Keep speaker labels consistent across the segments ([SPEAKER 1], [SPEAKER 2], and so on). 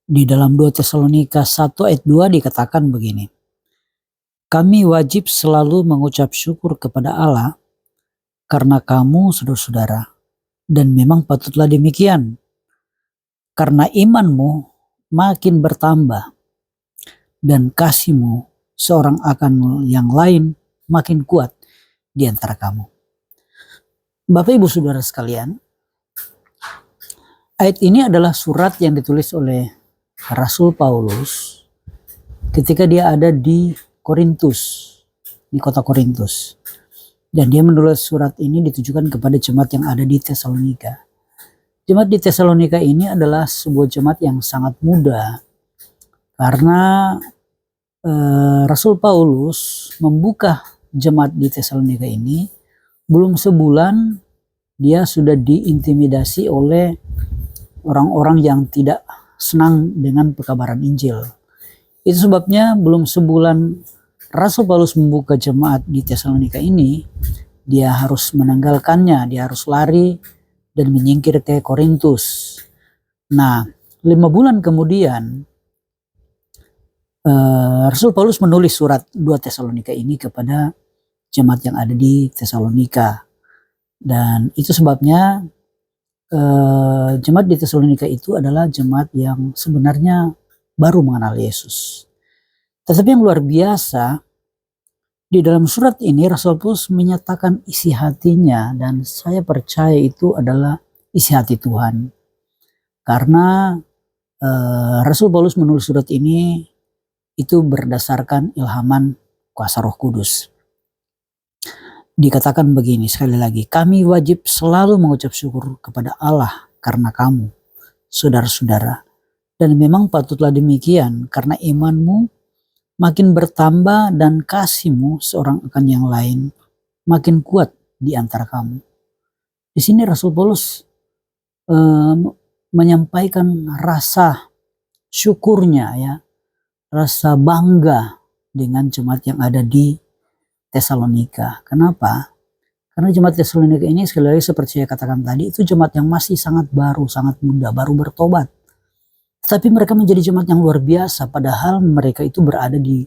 [SPEAKER 1] Di dalam 2 Tesalonika 1 ayat 2 dikatakan begini, "Kami wajib selalu mengucap syukur kepada Allah karena kamu saudara-saudara, dan memang patutlah demikian, karena imanmu makin bertambah dan kasihmu seorang akan yang lain makin kuat di antara kamu." Bapak Ibu Saudara sekalian, ayat ini adalah surat yang ditulis oleh Rasul Paulus ketika dia ada di Korintus, di kota Korintus. Dan dia menulis surat ini ditujukan kepada jemaat yang ada di Tesalonika. Jemaat di Tesalonika ini adalah sebuah jemaat yang sangat muda, karena Rasul Paulus membuka jemaat di Tesalonika ini belum sebulan dia sudah diintimidasi oleh orang-orang yang tidak senang dengan pekabaran Injil. Itu sebabnya belum sebulan Rasul Paulus membuka jemaat di Tesalonika ini, dia harus menanggalkannya, dia harus lari dan menyingkir ke Korintus. Nah, 5 bulan kemudian Rasul Paulus menulis surat 2 Tesalonika ini kepada jemaat yang ada di Tesalonika. Dan itu sebabnya jemaat di Tesalonika itu adalah jemaat yang sebenarnya baru mengenal Yesus. Tetapi yang luar biasa, di dalam surat ini Rasul Paulus menyatakan isi hatinya, dan saya percaya itu adalah isi hati Tuhan. Karena Rasul Paulus menulis surat ini itu berdasarkan ilhaman kuasa Roh Kudus. Dikatakan begini sekali lagi, "Kami wajib selalu mengucap syukur kepada Allah karena kamu, saudara-saudara. Dan memang patutlah demikian, karena imanmu makin bertambah dan kasihmu seorang akan yang lain makin kuat di antara kamu." Di sini Rasul Paulus menyampaikan rasa syukurnya, ya, rasa bangga dengan jemaat yang ada di Tesalonika. Kenapa? Karena jemaat Tesalonika ini, sekali lagi seperti saya katakan tadi, itu jemaat yang masih sangat baru, sangat muda, baru bertobat. Tetapi mereka menjadi jemaat yang luar biasa, padahal mereka itu berada di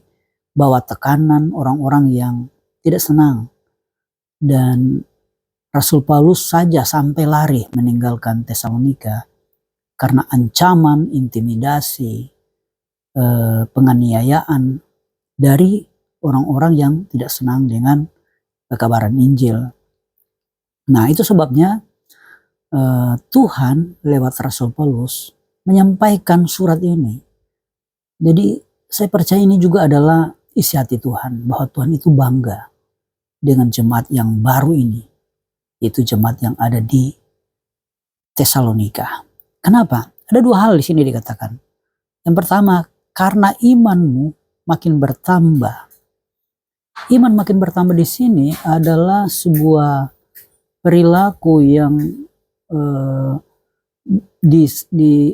[SPEAKER 1] bawah tekanan orang-orang yang tidak senang. Dan Rasul Paulus saja sampai lari meninggalkan Tesalonika karena ancaman, intimidasi, penganiayaan dari orang-orang yang tidak senang dengan pekabaran Injil. Nah, itu sebabnya Tuhan lewat Rasul Paulus menyampaikan surat ini. Jadi saya percaya ini juga adalah isi hati Tuhan, bahwa Tuhan itu bangga dengan jemaat yang baru ini, yaitu jemaat yang ada di Tesalonika. Kenapa? Ada 2 hal di sini dikatakan. Yang pertama, karena imanmu makin bertambah. Iman makin bertambah di sini adalah sebuah perilaku yang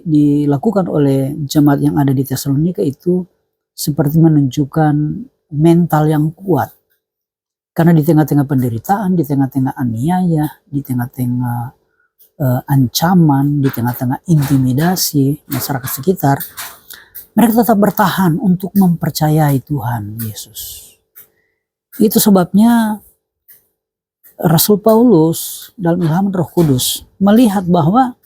[SPEAKER 1] dilakukan oleh jemaat yang ada di Tesalonika itu seperti menunjukkan mental yang kuat. Karena di tengah-tengah penderitaan, di tengah-tengah aniaya, di tengah-tengah ancaman, di tengah-tengah intimidasi masyarakat sekitar, mereka tetap bertahan untuk mempercayai Tuhan Yesus. Itu sebabnya Rasul Paulus dalam ilham Roh Kudus melihat bahwa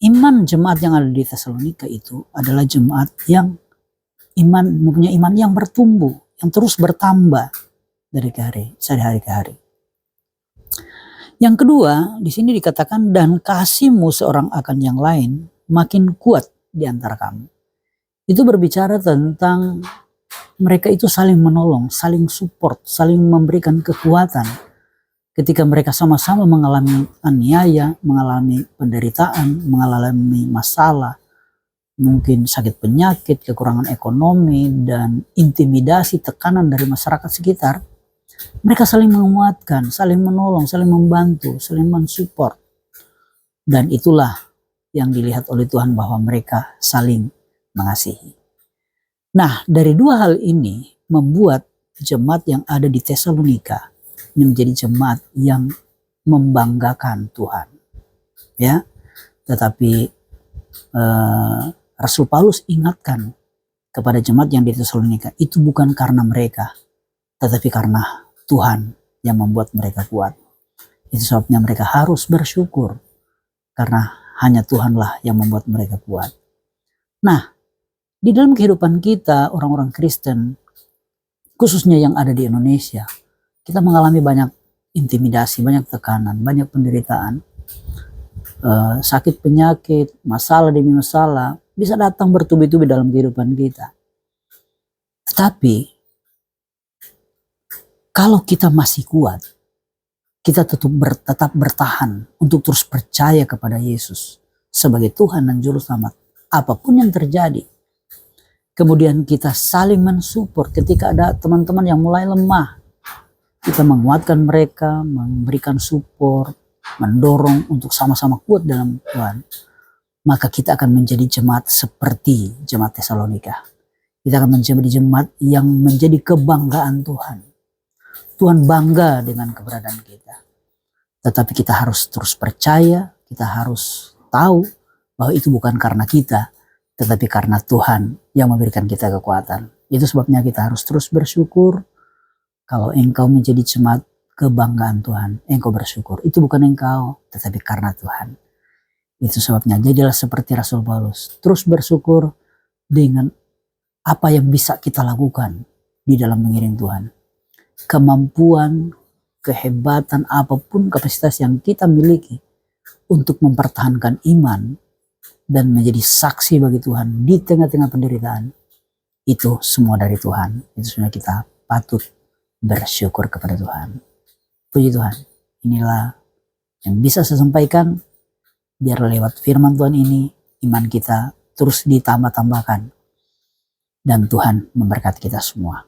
[SPEAKER 1] iman jemaat yang ada di Tesalonika itu adalah jemaat yang mempunyai iman yang bertumbuh, yang terus bertambah dari hari ke hari. Yang kedua, di sini dikatakan, "Dan kasihmu seorang akan yang lain makin kuat di antara kamu." Itu berbicara tentang mereka itu saling menolong, saling support, saling memberikan kekuatan. Ketika mereka sama-sama mengalami aniaya, mengalami penderitaan, mengalami masalah, mungkin sakit penyakit, kekurangan ekonomi, dan intimidasi, tekanan dari masyarakat sekitar, mereka saling menguatkan, saling menolong, saling membantu, saling mensupport. Dan itulah yang dilihat oleh Tuhan, bahwa mereka saling mengasihi. Nah, dari 2 hal ini membuat jemaat yang ada di Tesalonika ini menjadi jemaat yang membanggakan Tuhan, ya. Tetapi Rasul Paulus ingatkan kepada jemaat yang di Tesalonika, itu bukan karena mereka, tetapi karena Tuhan yang membuat mereka kuat. Itu sebabnya mereka harus bersyukur, karena hanya Tuhanlah yang membuat mereka kuat. Nah, di dalam kehidupan kita, orang-orang Kristen, khususnya yang ada di Indonesia, kita mengalami banyak intimidasi, banyak tekanan, banyak penderitaan, sakit penyakit, masalah demi masalah, bisa datang bertubi-tubi dalam kehidupan kita. Tetapi, kalau kita masih kuat, kita tetap bertahan untuk terus percaya kepada Yesus sebagai Tuhan dan Juru Selamat, apapun yang terjadi. Kemudian kita saling mensupport ketika ada teman-teman yang mulai lemah. Kita menguatkan mereka, memberikan support, mendorong untuk sama-sama kuat dalam Tuhan. Maka kita akan menjadi jemaat seperti jemaat Tesalonika. Kita akan menjadi jemaat yang menjadi kebanggaan Tuhan. Tuhan bangga dengan keberadaan kita. Tetapi kita harus terus percaya, kita harus tahu bahwa itu bukan karena kita, tetapi karena Tuhan yang memberikan kita kekuatan. Itu sebabnya kita harus terus bersyukur. Kalau engkau menjadi jemaat kebanggaan Tuhan, engkau bersyukur. Itu bukan engkau, tetapi karena Tuhan. Itu sebabnya jadilah seperti Rasul Paulus. Terus bersyukur dengan apa yang bisa kita lakukan di dalam mengiring Tuhan. Kemampuan, kehebatan, apapun kapasitas yang kita miliki untuk mempertahankan iman dan menjadi saksi bagi Tuhan di tengah-tengah penderitaan, itu semua dari Tuhan. Itu sebenarnya kita patut bersyukur kepada Tuhan. Puji Tuhan. Inilah yang bisa saya sampaikan. Biar lewat firman Tuhan ini, iman kita terus ditambah-tambahkan. Dan Tuhan memberkati kita semua.